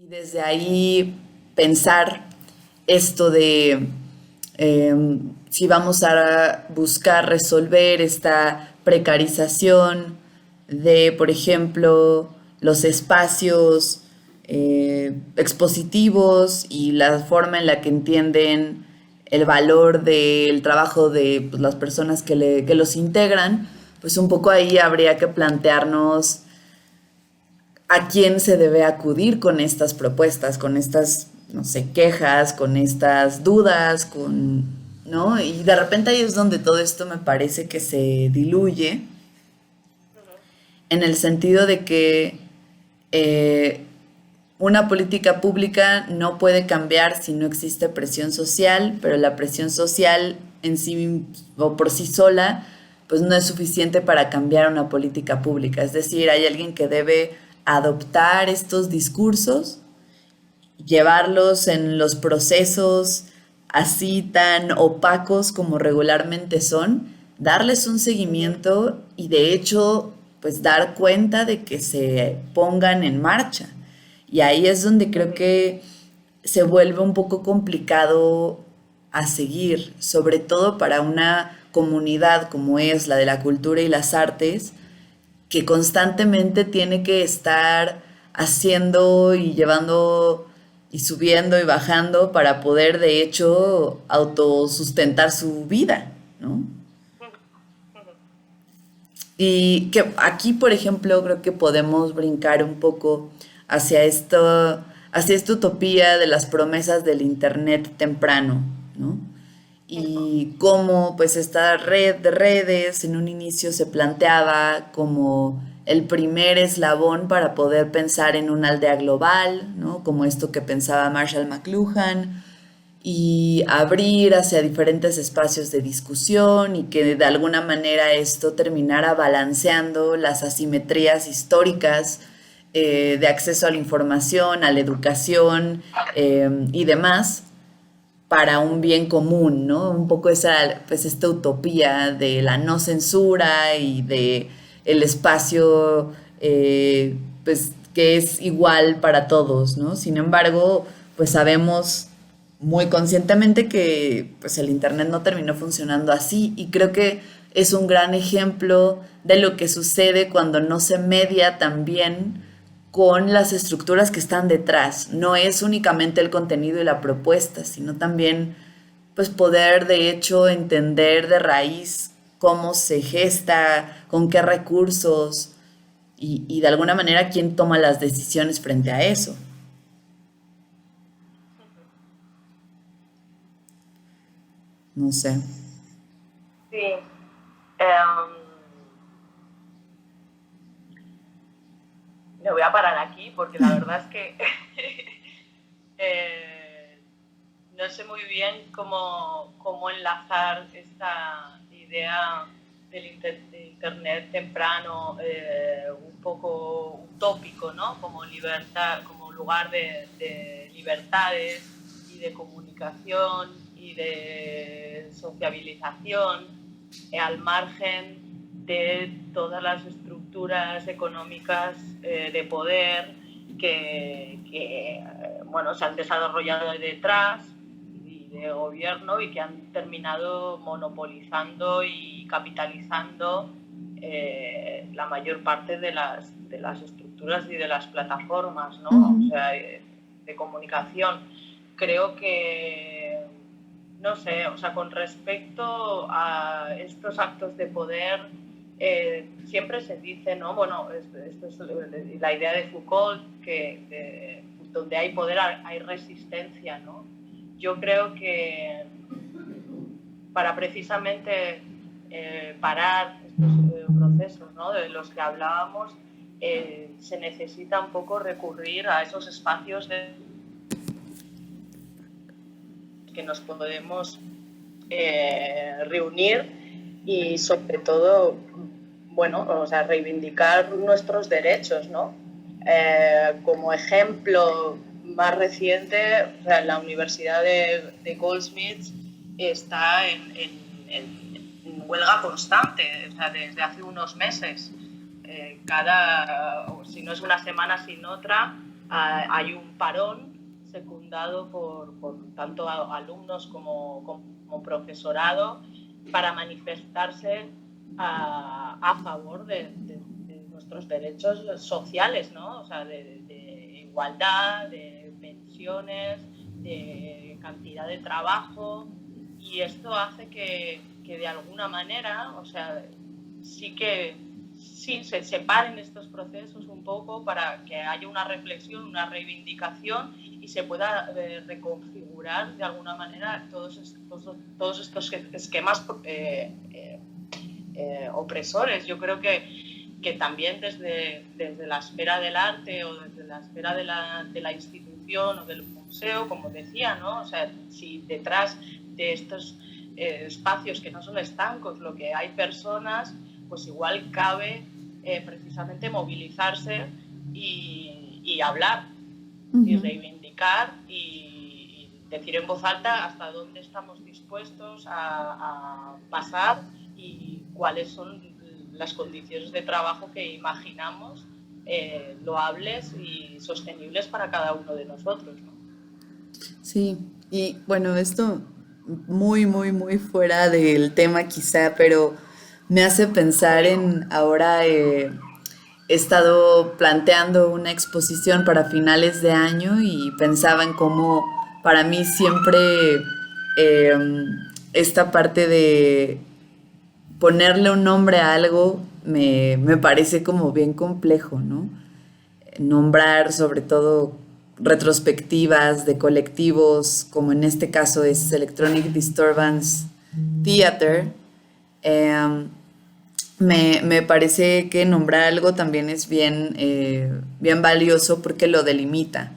Y desde ahí pensar esto de si vamos a buscar resolver esta precarización de, por ejemplo, los espacios expositivos y la forma en la que entienden el valor del trabajo de pues, las personas que los integran, pues un poco ahí habría que plantearnos a quién se debe acudir con estas propuestas, con estas, no sé, quejas, con estas dudas, ¿no? Y de repente ahí es donde todo esto me parece que se diluye, en el sentido de que eh, una política pública no puede cambiar si no existe presión social, pero la presión social en sí o por sí sola, pues no es suficiente para cambiar una política pública. Es decir, hay alguien que debe adoptar estos discursos, llevarlos en los procesos así tan opacos como regularmente son, darles un seguimiento y de hecho, pues dar cuenta de que se pongan en marcha. Y ahí es donde creo que se vuelve un poco complicado a seguir, sobre todo para una comunidad como es la de la cultura y las artes, que constantemente tiene que estar haciendo y llevando y subiendo y bajando para poder de hecho autosustentar su vida, ¿no? Y que aquí, por ejemplo, creo que podemos brincar un poco hacia hacia esta utopía de las promesas del Internet temprano, ¿no? Y cómo pues esta red de redes en un inicio se planteaba como el primer eslabón para poder pensar en una aldea global, ¿no? Como esto que pensaba Marshall McLuhan, y abrir hacia diferentes espacios de discusión y que de alguna manera esto terminara balanceando las asimetrías históricas de acceso a la información, a la educación y demás para un bien común, ¿no? Un poco esa, pues esta utopía de la no censura y de el espacio, pues que es igual para todos, ¿no? Sin embargo, pues sabemos muy conscientemente que pues el internet no terminó funcionando así y creo que es un gran ejemplo de lo que sucede cuando no se media también con las estructuras que están detrás. No es únicamente el contenido y la propuesta, sino también pues poder de hecho entender de raíz cómo se gesta, con qué recursos y de alguna manera quién toma las decisiones frente a eso. No sé. Sí, em, me voy a parar aquí porque la verdad es que eh, no sé muy bien cómo enlazar esta idea de Internet temprano, un poco utópico, ¿no? Como libertad, como lugar de libertades y de comunicación y de sociabilización, al margen de todas las estructuras económicas de poder que bueno, se han desarrollado detrás y de gobierno y que han terminado monopolizando y capitalizando la mayor parte de las estructuras y de las plataformas, ¿no? O Ujú. sea, de comunicación. Creo que, no sé, o sea, con respecto a estos actos de poder, siempre se dice, ¿no? Bueno, esto es la idea de Foucault, que donde hay poder hay resistencia, ¿no? Yo creo que para precisamente parar estos procesos, ¿no? De los que hablábamos, se necesita un poco recurrir a esos espacios que nos podemos reunir y sobre todo, bueno, o sea, reivindicar nuestros derechos, ¿no? Como ejemplo más reciente, o sea, la Universidad de Goldsmiths está en huelga constante, o sea, desde hace unos meses. Si no es una semana sin otra, hay un parón secundado por tanto alumnos como profesorado para manifestarse a favor de nuestros derechos sociales, ¿no? O sea, de igualdad, de pensiones, de cantidad de trabajo, y esto hace que de alguna manera, o sea, sí se separen estos procesos un poco para que haya una reflexión, una reivindicación y se pueda reconfigurar de alguna manera todos estos esquemas opresores. Yo creo que también desde la esfera del arte o desde la esfera de la institución o del museo, como decía, ¿no? O sea, si detrás de estos espacios que no son estancos, lo que hay personas, pues igual cabe precisamente movilizarse y hablar y reivindicar y decir en voz alta hasta dónde estamos dispuestos a pasar y cuáles son las condiciones de trabajo que imaginamos loables y sostenibles para cada uno de nosotros, ¿no? Sí, y bueno, esto muy, muy, muy fuera del tema quizá, pero me hace pensar en ahora he estado planteando una exposición para finales de año y pensaba en cómo para mí siempre eh, esta parte de ponerle un nombre a algo me parece como bien complejo, ¿no? Nombrar sobre todo retrospectivas de colectivos, como en este caso es Electronic Disturbance Theater. eh, me parece que nombrar algo también es bien, bien valioso porque lo delimita.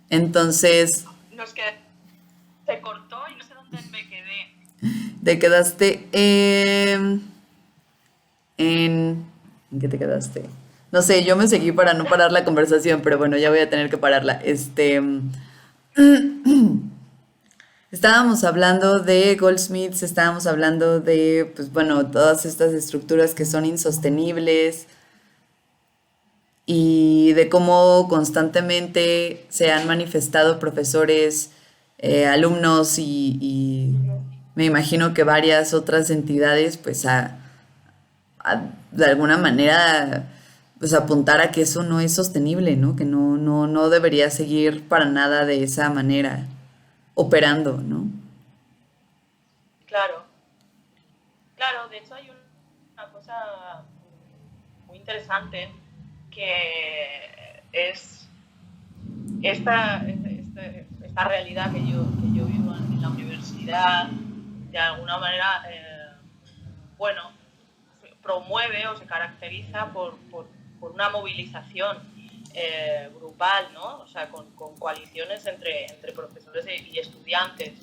Entonces, No es que se cortó y no sé dónde me quedé. te quedaste ¿en qué te quedaste? No sé, yo me seguí para no parar la conversación, pero bueno, ya voy a tener que pararla. Estábamos hablando de Goldsmiths, estábamos hablando de, pues bueno, todas estas estructuras que son insostenibles y de cómo constantemente se han manifestado profesores, alumnos y me imagino que varias otras entidades, pues de alguna manera, pues apuntar a que eso no es sostenible, ¿no? Que no debería seguir para nada de esa manera operando, ¿no? Claro, claro, de hecho hay una cosa muy interesante que es esta realidad que yo vivo en la universidad, de alguna manera, bueno, promueve o se caracteriza por una movilización grupal, ¿no? O sea, con coaliciones entre profesores y estudiantes.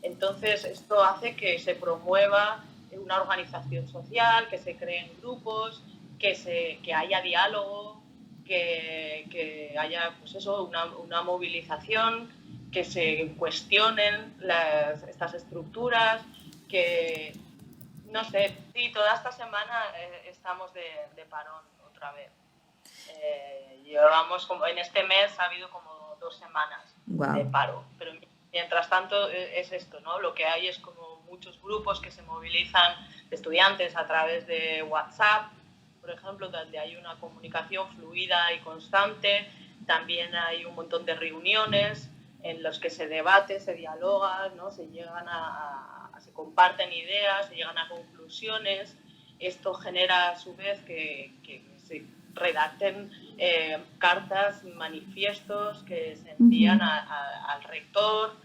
Entonces, esto hace que se promueva una organización social, que se creen grupos, que haya diálogo, que haya, pues eso, una movilización, que se cuestionen estas estructuras, que, no sé, sí, toda esta semana estamos de parón otra vez. Llevamos como, en este mes ha habido como 2 semanas de Wow. paro, pero mientras tanto es esto, ¿no? Lo que hay es como muchos grupos que se movilizan de estudiantes a través de WhatsApp, por ejemplo, donde hay una comunicación fluida y constante. También hay un montón de reuniones en los que se debate, se dialoga, ¿no? Se comparten ideas, se llegan a conclusiones. Esto genera a su vez que se redacten cartas, manifiestos que se envían al rector,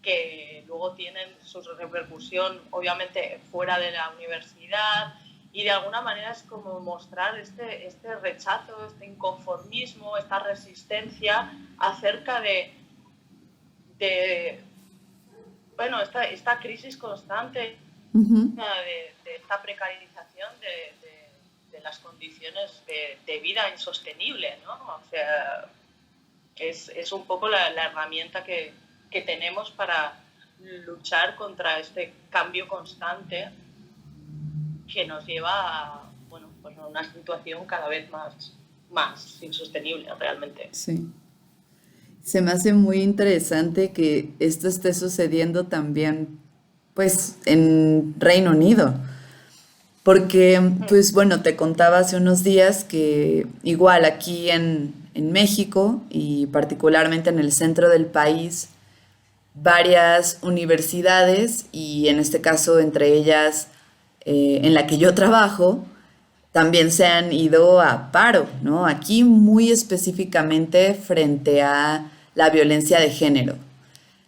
que luego tienen su repercusión obviamente fuera de la universidad, y de alguna manera es como mostrar este rechazo, este inconformismo, esta resistencia acerca de bueno, esta crisis constante de esta precarización de las condiciones de vida insostenible, ¿no? O sea, es un poco la herramienta que tenemos para luchar contra este cambio constante que nos lleva a, bueno, pues a una situación cada vez más insostenible realmente. Sí. Se me hace muy interesante que esto esté sucediendo también, pues, en Reino Unido. Porque, pues bueno, te contaba hace unos días que igual aquí en México y particularmente en el centro del país, varias universidades y en este caso entre ellas en la que yo trabajo, también se han ido a paro, ¿no? Aquí muy específicamente frente a la violencia de género.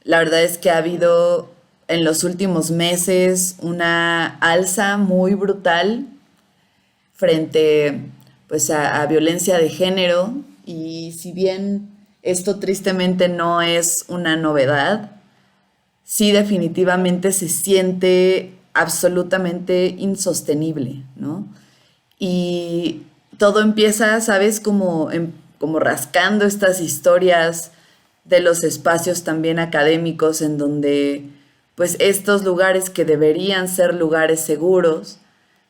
La verdad es que ha habido en los últimos meses una alza muy brutal frente pues a violencia de género y si bien esto tristemente no es una novedad, sí definitivamente se siente absolutamente insostenible, ¿no? Y todo empieza, ¿sabes? Como rascando estas historias de los espacios también académicos en donde pues estos lugares que deberían ser lugares seguros,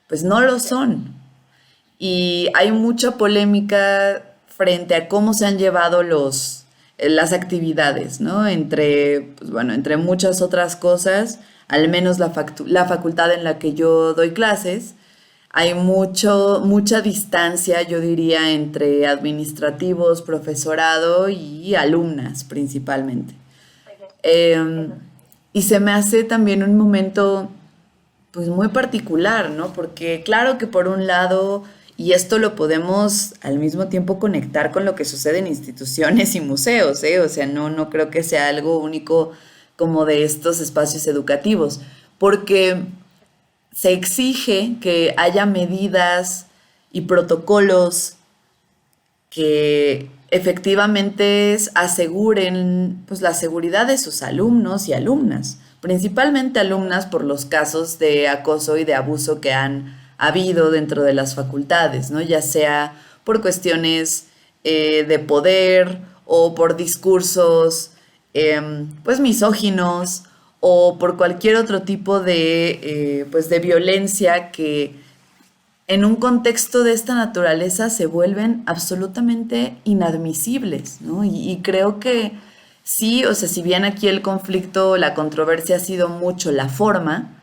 pues no lo son. Y hay mucha polémica frente a cómo se han llevado las actividades, ¿no? Entre, pues bueno, entre muchas otras cosas, al menos la facultad en la que yo doy clases, hay mucha distancia, yo diría, entre administrativos, profesorado y alumnas principalmente. Ujú, Eh, ujú. y se me hace también un momento pues muy particular, ¿no? Porque claro que por un lado, y esto lo podemos al mismo tiempo conectar con lo que sucede en instituciones y museos, ¿eh? O sea, no creo que sea algo único como de estos espacios educativos, porque se exige que haya medidas y protocolos que efectivamente aseguren pues, la seguridad de sus alumnos y alumnas, principalmente alumnas por los casos de acoso y de abuso que han habido dentro de las facultades, ¿no? Ya sea por cuestiones de poder o por discursos pues misóginos o por cualquier otro tipo pues de violencia que en un contexto de esta naturaleza se vuelven absolutamente inadmisibles, ¿no? Y creo que sí, o sea, si bien aquí el conflicto, la controversia ha sido mucho la forma,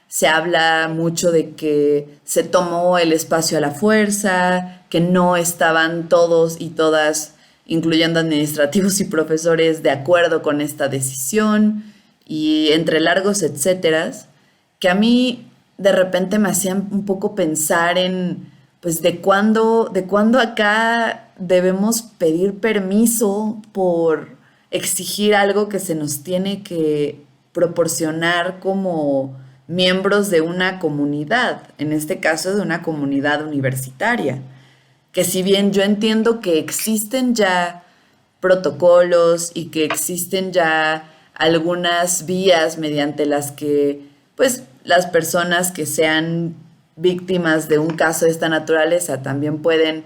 se habla mucho de que se tomó el espacio a la fuerza, que no estaban todos y todas, incluyendo administrativos y profesores, de acuerdo con esta decisión, y entre largos etcéteras, que a mí de repente me hacían un poco pensar en, pues, de cuándo acá debemos pedir permiso por exigir algo que se nos tiene que proporcionar como miembros de una comunidad, en este caso de una comunidad universitaria, que si bien yo entiendo que existen ya protocolos y que existen ya algunas vías mediante las que pues las personas que sean víctimas de un caso de esta naturaleza también pueden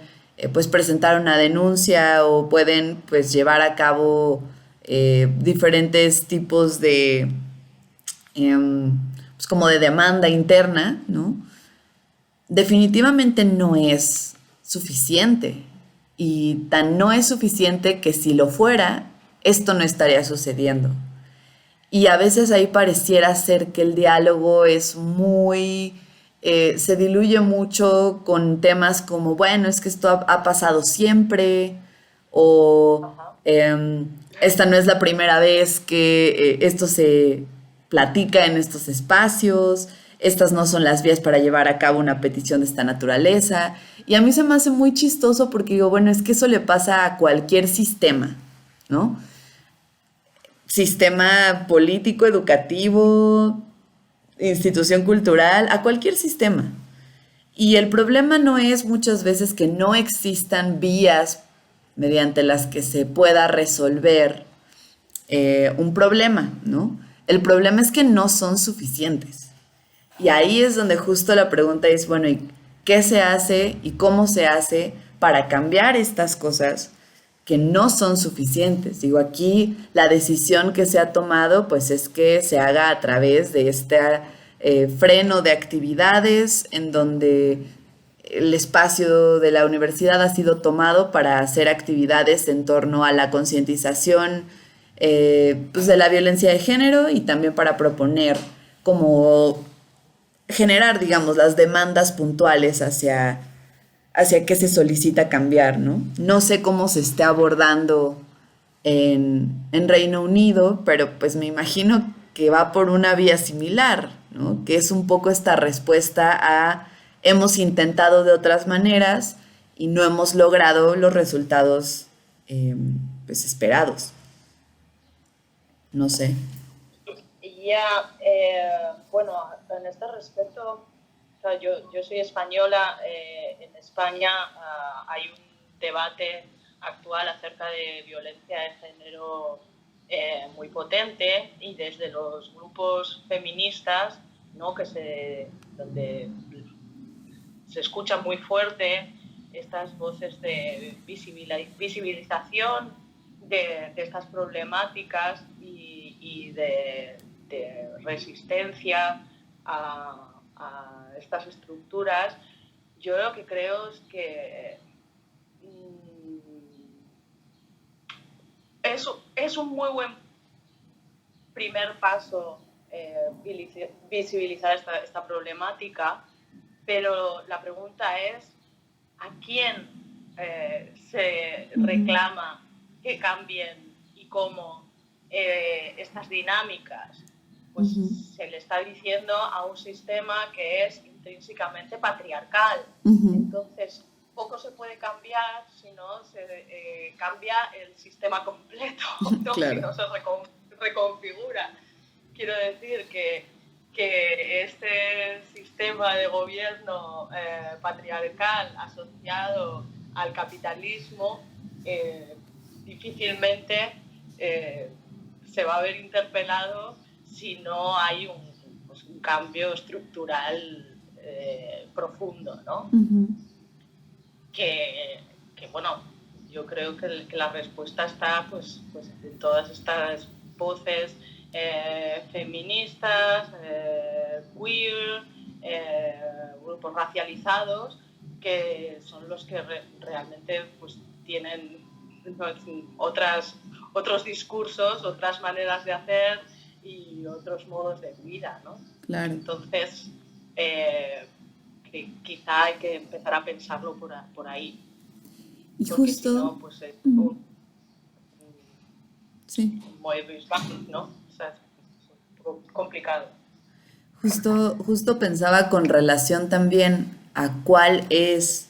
pues presentar una denuncia o pueden pues llevar a cabo diferentes tipos de pues como de demanda interna, ¿no? Definitivamente no es suficiente. Y tan no es suficiente que si lo fuera, esto no estaría sucediendo. Y a veces ahí pareciera ser que el diálogo es se diluye mucho con temas como, bueno, es que esto ha pasado siempre, o Ajá. esta no es la primera vez que esto se platica en estos espacios, estas no son las vías para llevar a cabo una petición de esta naturaleza. Y a mí se me hace muy chistoso porque digo, bueno, es que eso le pasa a cualquier sistema, ¿no? Sistema político, educativo, institución cultural, a cualquier sistema. Y el problema no es muchas veces que no existan vías mediante las que se pueda resolver un problema, ¿no? El problema es que no son suficientes. Y ahí es donde justo la pregunta es, bueno, ¿y qué se hace y cómo se hace para cambiar estas cosas que no son suficientes? Digo, aquí la decisión que se ha tomado, pues es que se haga a través de este freno de actividades en donde el espacio de la universidad ha sido tomado para hacer actividades en torno a la concientización pues de la violencia de género y también para proponer como generar, digamos, las demandas puntuales hacia qué se solicita cambiar, ¿no? No sé cómo se esté abordando en Reino Unido, pero pues me imagino que va por una vía similar, ¿no? Que es un poco esta respuesta a hemos intentado de otras maneras y no hemos logrado los resultados pues esperados. No sé. Ya, bueno, en este respecto, o sea, yo soy española, en España hay un debate actual acerca de violencia de género muy potente y desde los grupos feministas, ¿no? Donde se escucha muy fuerte estas voces de visibilización de estas problemáticas y de resistencia a estas estructuras. Yo lo que creo es que es un muy buen primer paso visibilizar esta problemática, pero la pregunta es ¿a quién se reclama que cambien y cómo estas dinámicas? Pues se le está diciendo a un sistema que es intrínsecamente patriarcal. Entonces, poco se puede cambiar si no se cambia el sistema completo, ¿no? Claro. Si no se reconfigura. Quiero decir que este sistema de gobierno patriarcal asociado al capitalismo difícilmente se va a ver interpelado si no hay un cambio estructural profundo, ¿no? Que bueno, yo creo que la respuesta está pues en todas estas voces feministas, queer, grupos racializados, que son los que realmente pues tienen otros discursos, otras maneras de hacer y otros modos de vida, ¿no? Claro. Entonces, quizá hay que empezar a pensarlo por ahí. Y justo... Si no, pues es sí. ¿no? O sea, es un poco complicado. Justo pensaba con relación también a cuál es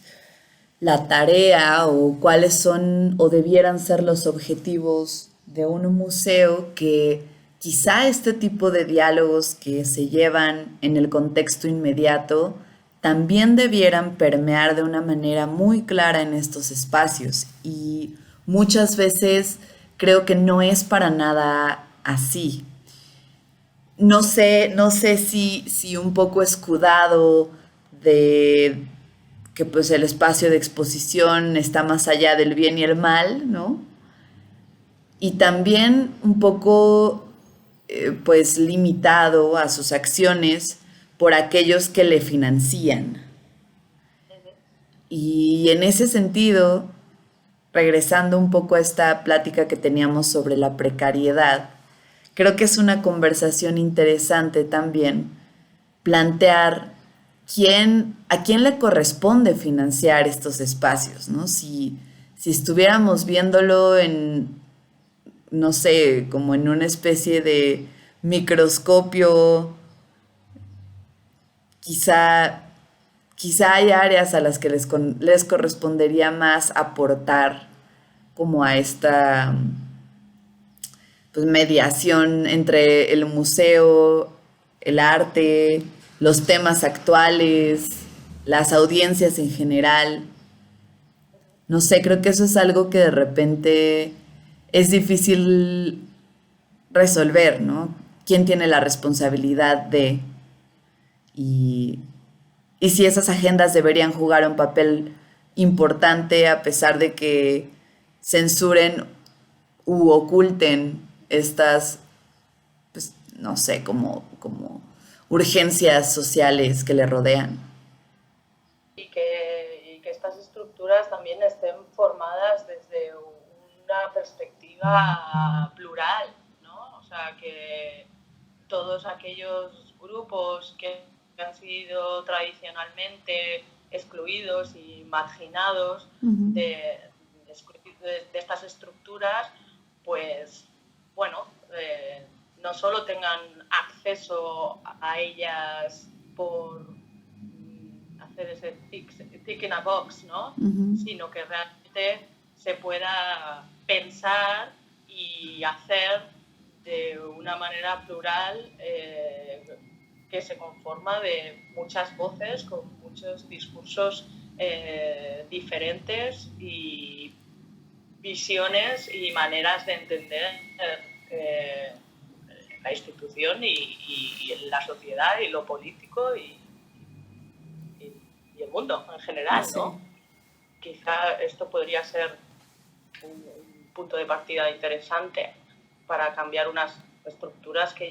la tarea o cuáles son o debieran ser los objetivos de un museo, que quizá este tipo de diálogos que se llevan en el contexto inmediato también debieran permear de una manera muy clara en estos espacios, y muchas veces creo que no es para nada así. No sé si un poco escudado de que pues el espacio de exposición está más allá del bien y el mal, ¿no? Y también un poco pues limitado a sus acciones por aquellos que le financian. Y en ese sentido, regresando un poco a esta plática que teníamos sobre la precariedad, creo que es una conversación interesante también plantear a quién le corresponde financiar estos espacios, ¿no? Si estuviéramos viéndolo en, no sé, como en una especie de microscopio, quizá hay áreas a las que les correspondería más aportar como a esta pues, mediación entre el museo, el arte, los temas actuales, las audiencias en general. No sé, creo que eso es algo que de repente es difícil resolver, ¿no? ¿Quién tiene la responsabilidad de? Y si esas agendas deberían jugar un papel importante a pesar de que censuren u oculten estas, pues, no sé, como urgencias sociales que le rodean. Y que tomadas desde una perspectiva plural, ¿no? O sea, que todos aquellos grupos que han sido tradicionalmente excluidos y marginados de estas estructuras, pues, bueno, no solo tengan acceso a ellas por hacer ese tick in a box, ¿no? Sino que realmente se pueda pensar y hacer de una manera plural que se conforma de muchas voces con muchos discursos diferentes y visiones y maneras de entender la institución y la sociedad y lo político y el mundo en general, ¿no? Quizá esto podría ser un punto de partida interesante para cambiar unas estructuras que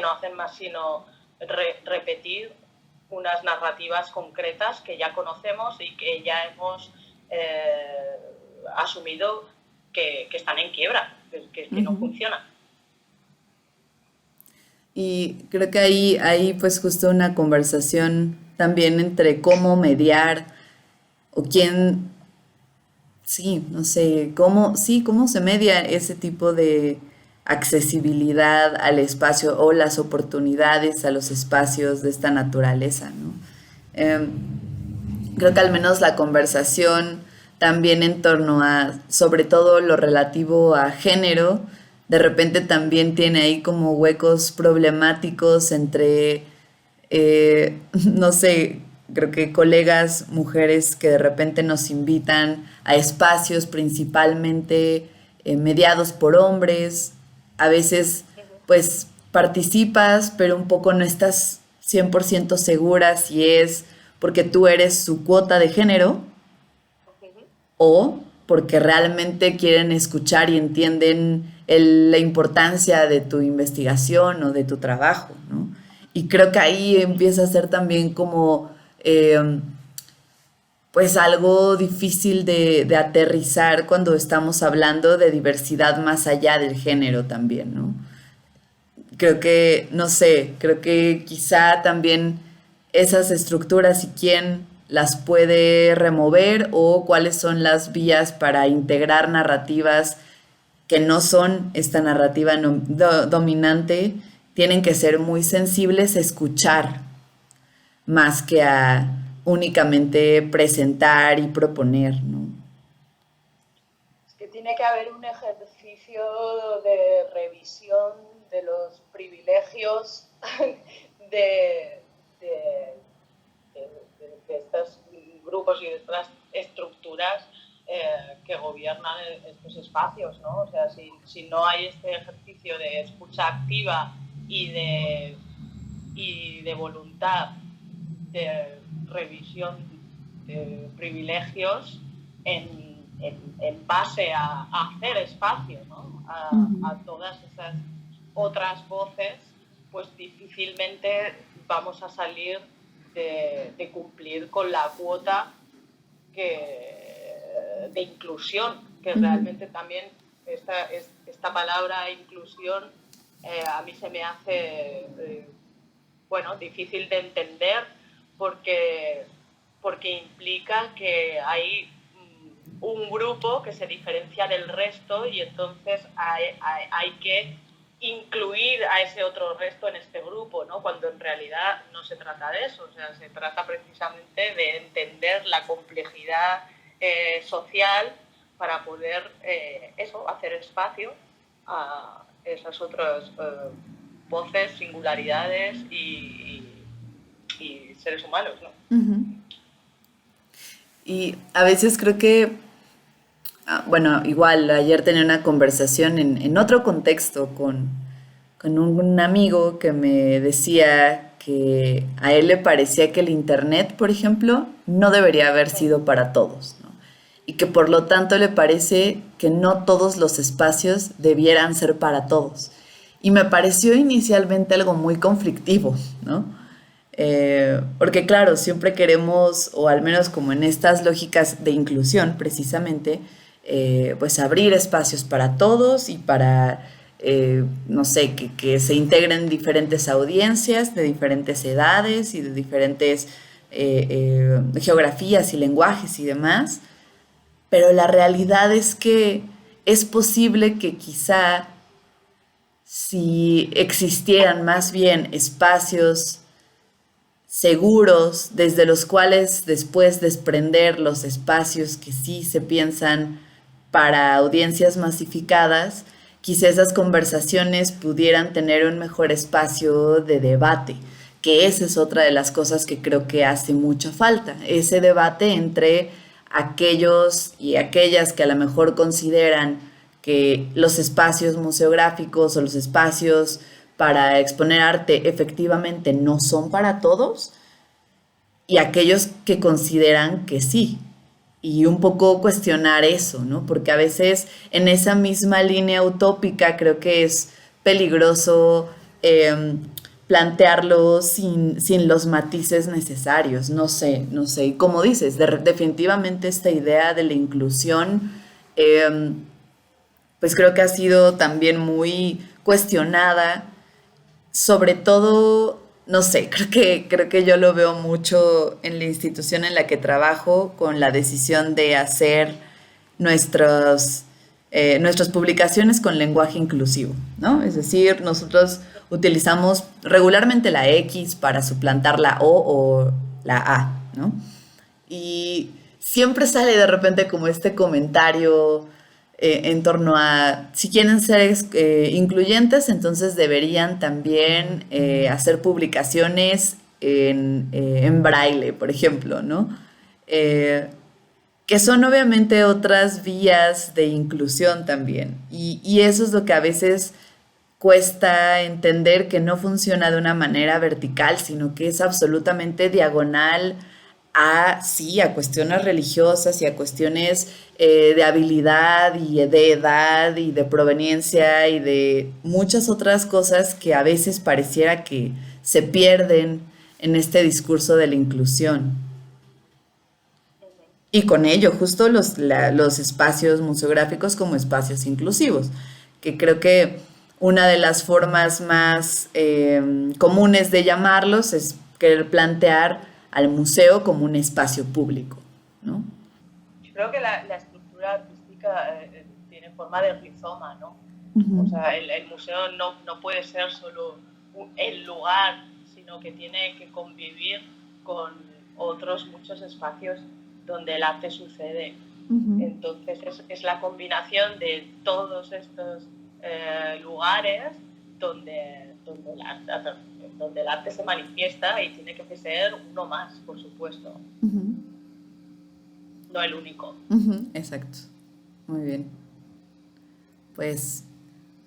no hacen más sino repetir unas narrativas concretas que ya conocemos y que ya hemos asumido que están en quiebra, que no funcionan. Y creo que ahí hay pues justo una conversación también entre cómo mediar o quién, sí, no sé, cómo se media ese tipo de accesibilidad al espacio o las oportunidades a los espacios de esta naturaleza, ¿no? Em, Creo que al menos la conversación también en torno a, sobre todo lo relativo a género, de repente también tiene ahí como huecos problemáticos entre, no sé, creo que colegas, mujeres que de repente nos invitan a espacios principalmente mediados por hombres, a veces pues participas, pero un poco no estás 100% segura si es porque tú eres su cuota de género o porque realmente quieren escuchar y entienden la importancia de tu investigación o de tu trabajo, ¿no? Y creo que ahí empieza a ser también como pues algo difícil de aterrizar cuando estamos hablando de diversidad más allá del género también, ¿no? Creo que, no sé, creo que quizá también esas estructuras y quién las puede remover o cuáles son las vías para integrar narrativas que no son esta narrativa dominante, tienen que ser muy sensibles a escuchar más que a únicamente presentar y proponer, ¿no? Es que tiene que haber un ejercicio de revisión de los privilegios de, de, de estos grupos y de estas estructuras que gobiernan estos espacios, ¿no? O sea, si no hay este ejercicio de escucha activa y de voluntad de revisión de privilegios en base a hacer espacio, ¿no? A todas esas otras voces, pues difícilmente vamos a salir de cumplir con la cuota de inclusión, que realmente también esta palabra inclusión a mí se me hace difícil de entender porque implica que hay un grupo que se diferencia del resto y entonces hay que incluir a ese otro resto en este grupo, ¿no? Cuando en realidad no se trata de eso, o sea, se trata precisamente de entender la complejidad social para poder hacer espacio a esas otras voces, singularidades y seres humanos, ¿no? Y a veces creo que, bueno, igual ayer tenía una conversación en otro contexto con un amigo que me decía que a él le parecía que el internet, por ejemplo, no debería haber sido para todos, ¿no? Y que por lo tanto le parece que no todos los espacios debieran ser para todos. Y me pareció inicialmente algo muy conflictivo, ¿no? Porque claro, siempre queremos, o al menos como en estas lógicas de inclusión precisamente, pues abrir espacios para todos y para, no sé, que se integren diferentes audiencias de diferentes edades y de diferentes geografías y lenguajes y demás. Pero la realidad es que es posible que quizá si existieran más bien espacios seguros desde los cuales después desprender los espacios que sí se piensan para audiencias masificadas, quizá esas conversaciones pudieran tener un mejor espacio de debate, que esa es otra de las cosas que creo que hace mucha falta, ese debate entre aquellos y aquellas que a lo mejor consideran que los espacios museográficos o los espacios para exponer arte efectivamente no son para todos y aquellos que consideran que sí. Y un poco cuestionar eso, ¿no? Porque a veces en esa misma línea utópica creo que es peligroso plantearlo sin los matices necesarios. No sé, no sé. Y como dices, definitivamente esta idea de la inclusión eh, pues creo que ha sido también muy cuestionada, sobre todo, no sé, creo que yo lo veo mucho en la institución en la que trabajo con la decisión de hacer nuestros, nuestras publicaciones con lenguaje inclusivo, ¿no? Es decir, nosotros utilizamos regularmente la X para suplantar la O o la A, ¿no? Y siempre sale de repente como este comentario en torno a si quieren ser incluyentes, entonces deberían también hacer publicaciones en braille, por ejemplo, ¿no? Eh, que son obviamente otras vías de inclusión también. Y eso es lo que a veces cuesta entender que no funciona de una manera vertical, sino que es absolutamente diagonal a, sí, a cuestiones religiosas y a cuestiones de habilidad y de edad y de proveniencia y de muchas otras cosas que a veces pareciera que se pierden en este discurso de la inclusión. Y con ello, justo los espacios museográficos como espacios inclusivos, que creo que una de las formas más comunes de llamarlos es querer plantear al museo como un espacio público, ¿no? Yo creo que la estructura artística tiene forma de rizoma, ¿no? O Ujú, sea, el museo no puede ser solo el lugar, sino que tiene que convivir con otros muchos espacios donde el arte sucede. ujú, Entonces es la combinación de todos estos lugares donde el arte se manifiesta y tiene que ser uno más, por supuesto, ujú, no el único. ujú, exacto. Muy bien. Pues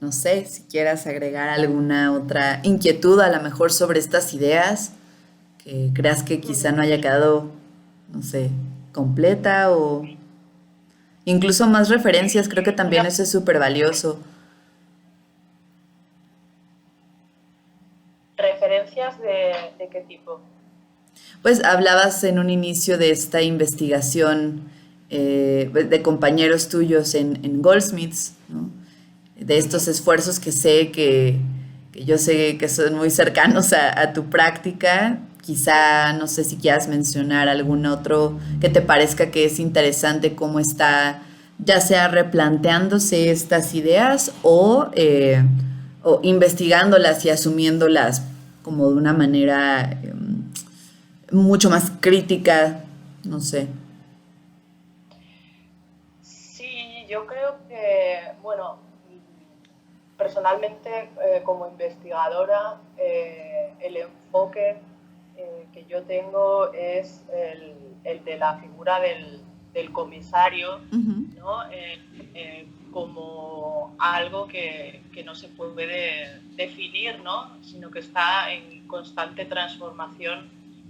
no sé si quieras agregar alguna otra inquietud a lo mejor sobre estas ideas que creas que quizá no haya quedado, no sé, completa o incluso más referencias, creo que también Una, eso es súper valioso. ¿referencias de qué tipo? Pues hablabas en un inicio de esta investigación de compañeros tuyos en Goldsmiths, ¿no? De estos esfuerzos que sé que yo sé que son muy cercanos a tu práctica. Quizá, no sé si quieras mencionar algún otro que te parezca que es interesante cómo está, ya sea replanteándose estas ideas o investigándolas y asumiéndolas como de una manera mucho más crítica, no sé. Sí, yo creo que, bueno, personalmente como investigadora, el enfoque que yo tengo es el de la figura del comisario, Ujú, ¿no? Como algo que no se puede definir, ¿no? Sino que está en constante transformación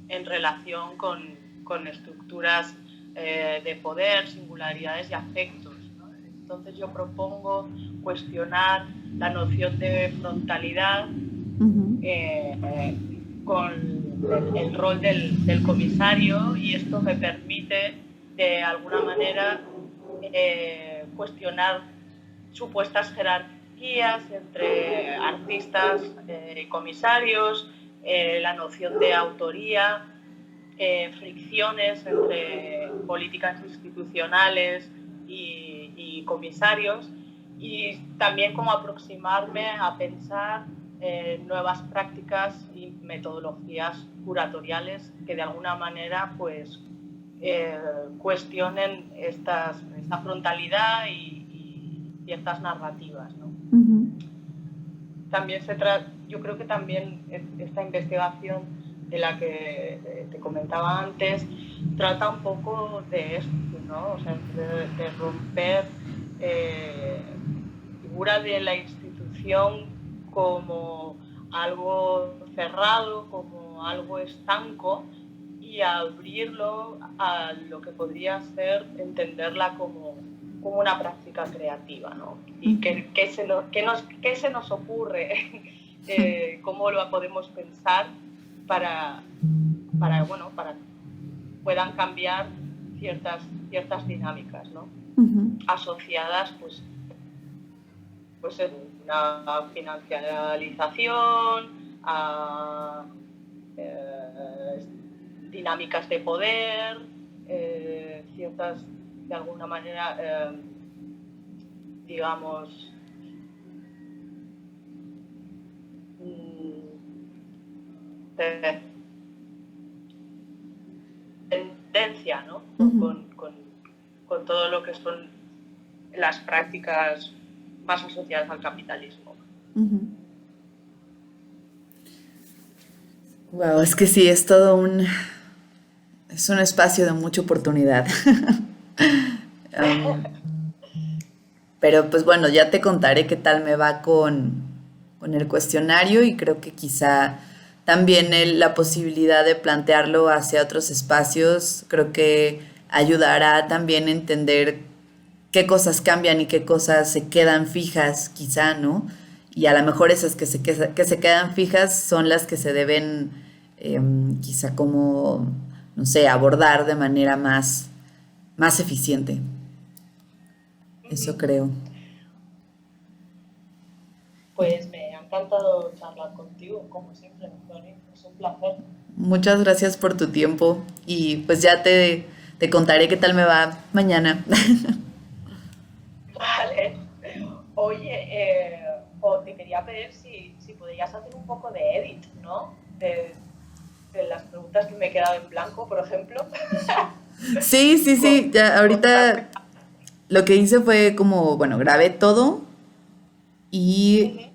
en relación con estructuras de poder, singularidades y afectos, ¿no? Entonces yo propongo cuestionar la noción de frontalidad ujú, eh, con el rol del comisario, y esto me permite de alguna manera cuestionar supuestas jerarquías entre artistas y comisarios, la noción de autoría, fricciones entre políticas institucionales y comisarios, y también cómo aproximarme a pensar nuevas prácticas y metodologías curatoriales que de alguna manera pues cuestionen esta frontalidad y ciertas narrativas, ¿no? También yo creo que también esta investigación de la que te comentaba antes trata un poco de esto, ¿no? O sea, de romper figura de la institución como algo cerrado, como algo estanco, y abrirlo a lo que podría ser entenderla como una práctica creativa, ¿no? Y qué se nos ocurre, cómo lo podemos pensar para que puedan cambiar ciertas dinámicas, ¿no? Asociadas pues en una financiarización, a dinámicas de poder, ciertas, de alguna manera, digamos, tendencia, ¿no? Con todo lo que son las prácticas más asociadas al capitalismo. Wow, es que sí, es todo es un espacio de mucha oportunidad. Um, pero pues bueno, ya te contaré qué tal me va con el cuestionario, y creo que quizá también la posibilidad de plantearlo hacia otros espacios, creo que ayudará también a entender qué cosas cambian y qué cosas se quedan fijas, quizá, ¿no? Y a lo mejor esas que se quedan fijas son las que se deben, quizá como, no sé, abordar de manera más eficiente. Eso creo. Pues me ha encantado charlar contigo, como siempre, Tony. Es un placer. Muchas gracias por tu tiempo, y pues ya te contaré qué tal me va mañana. Vale. Oye, te quería pedir si podrías hacer un poco de edit, ¿no? De las preguntas que me he quedado en blanco, por ejemplo. Sí, sí, sí, ya ahorita lo que hice fue como, bueno, grabé todo y